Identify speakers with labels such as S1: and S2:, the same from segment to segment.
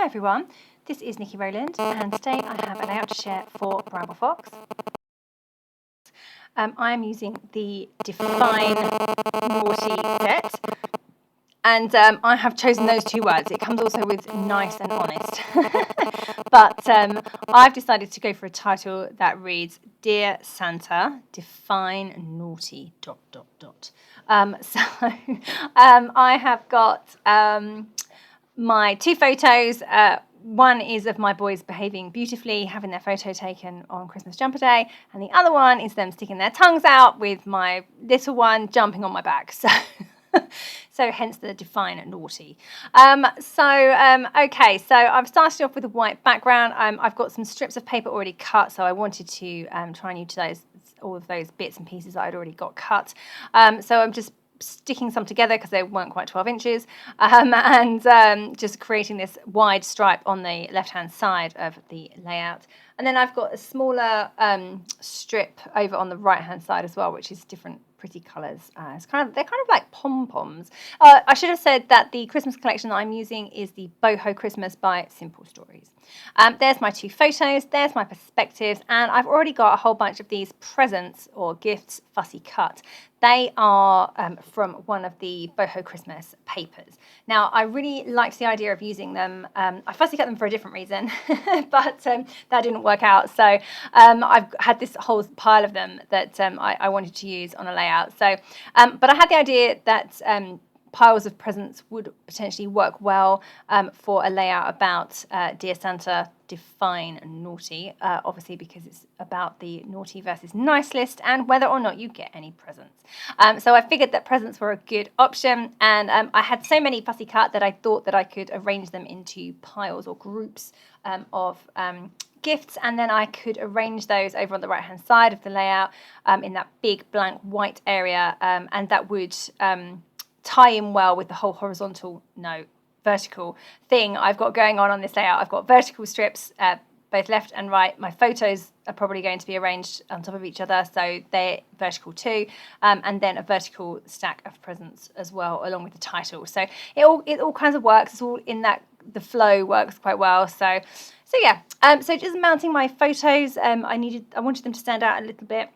S1: Hi everyone, this is Nikki Rowland and today I have a layout to share for Bramble Fox. I am using the Define Naughty set and I have chosen those two words. It comes also with nice and honest. But I've decided to go for a title that reads Dear Santa, Define Naughty ... I have got my two photos. One is of my boys behaving beautifully, having their photo taken on Christmas jumper day, and the other one is them sticking their tongues out with my little one jumping on my back. So hence the Define Naughty. Okay, so I've started off with a white background. I've got some strips of paper already cut, so I wanted to try and utilise all of those bits and pieces that I'd already got cut. So I'm just sticking some together because they weren't quite 12 inches and just creating this wide stripe on the left hand side of the layout, and then I've got a smaller strip over on the right hand side as well, which is different pretty colours. They're kind of like pom-poms. I should have said that the Christmas collection that I'm using is the Boho Christmas by Simple Stories. There's my two photos, there's my perspectives, and I've already got a whole bunch of these presents or gifts fussy cut. They are from one of the Boho Christmas papers. Now, I really liked the idea of using them. I fussy cut them for a different reason, but that didn't work out. So I've had this whole pile of them that I wanted to use on a layout. So, but I had the idea that piles of presents would potentially work well for a layout about Dear Santa, Define Naughty, obviously because it's about the naughty versus nice list and whether or not you get any presents. So I figured that presents were a good option, and I had so many fussy cut that I thought that I could arrange them into piles or groups of gifts, and then I could arrange those over on the right hand side of the layout in that big blank white area, and that would tie in well with the whole vertical thing I've got going on this layout. I've got vertical strips both left and right. My photos are probably going to be arranged on top of each other, so they're vertical too, and then a vertical stack of presents as well along with the title. So it all kinds of works. It's all in that the flow works quite well. So yeah. So just mounting my photos, I wanted them to stand out a little bit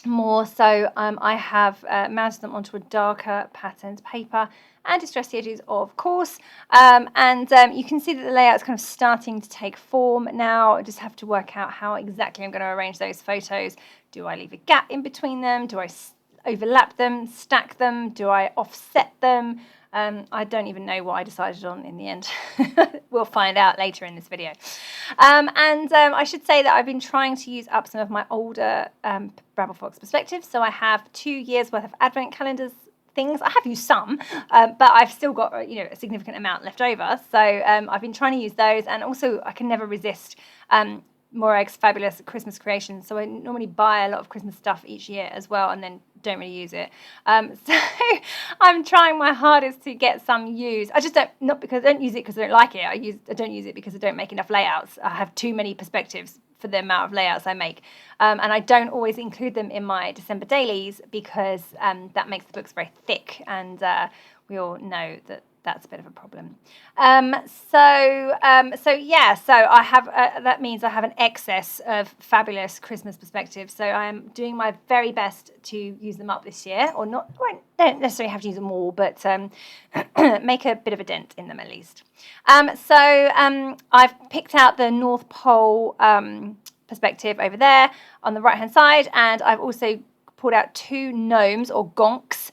S1: more, so I have mounted them onto a darker patterned paper and distressed the edges, of course, and you can see that the layout's kind of starting to take form now. I just have to work out how exactly I'm going to arrange those photos. Do I leave a gap in between them? Do I overlap them, stack them? Do I offset them? I don't even know what I decided on in the end. We'll find out later in this video. I should say that I've been trying to use up some of my older Bramble Fox Perspectives. So I have 2 years worth of advent calendars things. I have used some, but I've still got a significant amount left over. So I've been trying to use those, and also I can never resist Moreg's fabulous Christmas creations. So I normally buy a lot of Christmas stuff each year as well, and then don't really use it. So I'm trying my hardest to get some used. I just don't use it because I don't like it. I don't use it because I don't make enough layouts. I have too many perspectives for the amount of layouts I make, and I don't always include them in my December dailies because that makes the books very thick, and we all know that that's a bit of a problem. So I have that means I have an excess of fabulous Christmas perspectives. So I am doing my very best to use them up this year, or not. I don't necessarily have to use them all, but make a bit of a dent in them at least. I've picked out the North Pole perspective over there on the right hand side, and I've also pulled out 2 gnomes or gonks.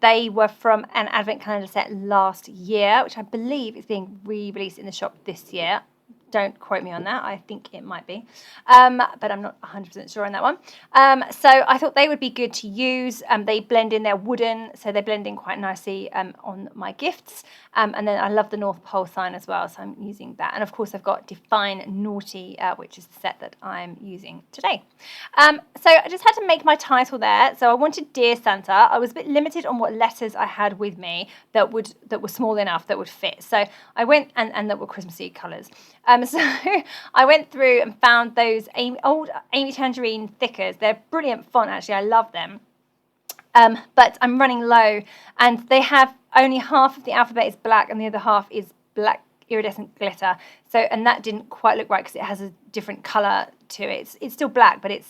S1: They were from an advent calendar set last year, which I believe is being re-released in the shop this year. Don't quote me on that. I think it might be, but I'm not 100% sure on that one. So I thought they would be good to use. They blend in, they're wooden, so they blend in quite nicely on my gifts. And then I love the North Pole sign as well, so I'm using that. And of course I've got Define Naughty, which is the set that I'm using today. So I just had to make my title there. So I wanted Dear Santa. I was a bit limited on what letters I had with me that were small enough that would fit. So I went and that were Christmassy colours. So I went through and found those old Amy Tangerine thickers. They're brilliant font, actually. I love them. But I'm running low, and they have only half of the alphabet is black and the other half is black iridescent glitter. So, and that didn't quite look right because it has a different colour to it. It's still black, but it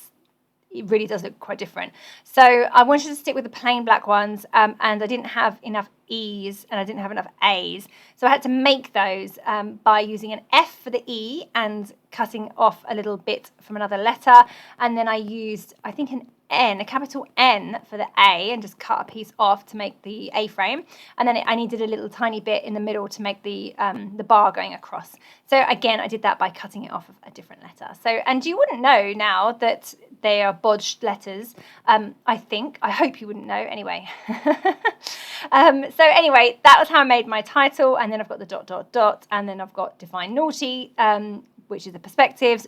S1: really does look quite different. So I wanted to stick with the plain black ones, and I didn't have enough E's and I didn't have enough A's. So I had to make those by using an F for the E and cutting off a little bit from another letter. And then I used, I think, an N, a capital N for the A, and just cut a piece off to make the A frame. And then I needed a little tiny bit in the middle to make the bar going across. So again, I did that by cutting it off of a different letter. So, and you wouldn't know now that they are bodged letters. I hope you wouldn't know anyway. So anyway, that was how I made my title. And then I've got the ... And then I've got Define Naughty, which is the perspectives, ...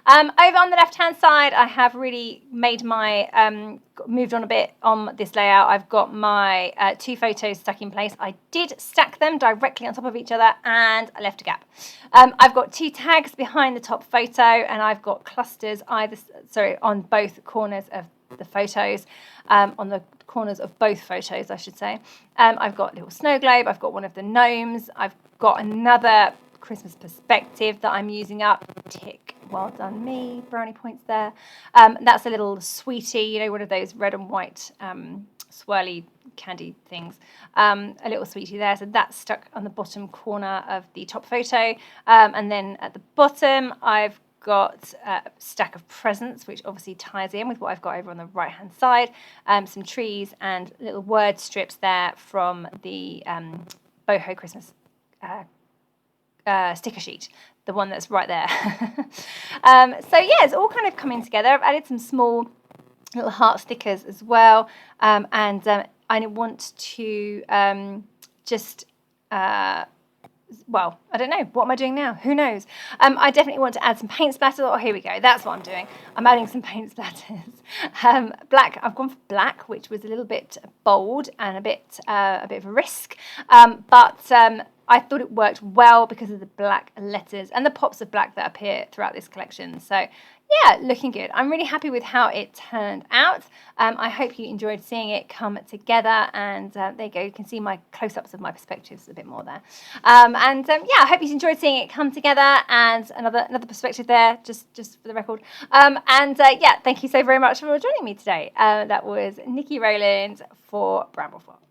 S1: Over on the left-hand side, I have really made my, moved on a bit on this layout. I've got my 2 photos stuck in place. I did stack them directly on top of each other, and I left a gap. I've got 2 tags behind the top photo, and I've got clusters on both corners of the photos, on the corners of both photos, I should say. I've got a little snow globe. I've got one of the gnomes. I've got another Christmas perspective that I'm using up. Tick. Well done me. Brownie points there. That's a little sweetie, you know, one of those red and white swirly candy things. A little sweetie there. So that's stuck on the bottom corner of the top photo. And then at the bottom, I've got a stack of presents, which obviously ties in with what I've got over on the right hand side. Some trees and little word strips there from the Boho Christmas sticker sheet, the one that's right there. So yeah, it's all kind of coming together. I've added some small little heart stickers as well, and I want to well, I don't know. What am I doing now? Who knows? I definitely want to add some paint splatters. Oh, here we go. That's what I'm doing. I'm adding some paint splatters. Black. I've gone for black, which was a little bit bold and a bit of a risk. But I thought it worked well because of the black letters and the pops of black that appear throughout this collection. So yeah, looking good. I'm really happy with how it turned out. I hope you enjoyed seeing it come together, and there you go. You can see my close-ups of my perspectives a bit more there. Yeah, I hope you enjoyed seeing it come together, and another perspective there, just for the record. Yeah, thank you so very much for joining me today. That was Nikki Rowland for Bramble Fox.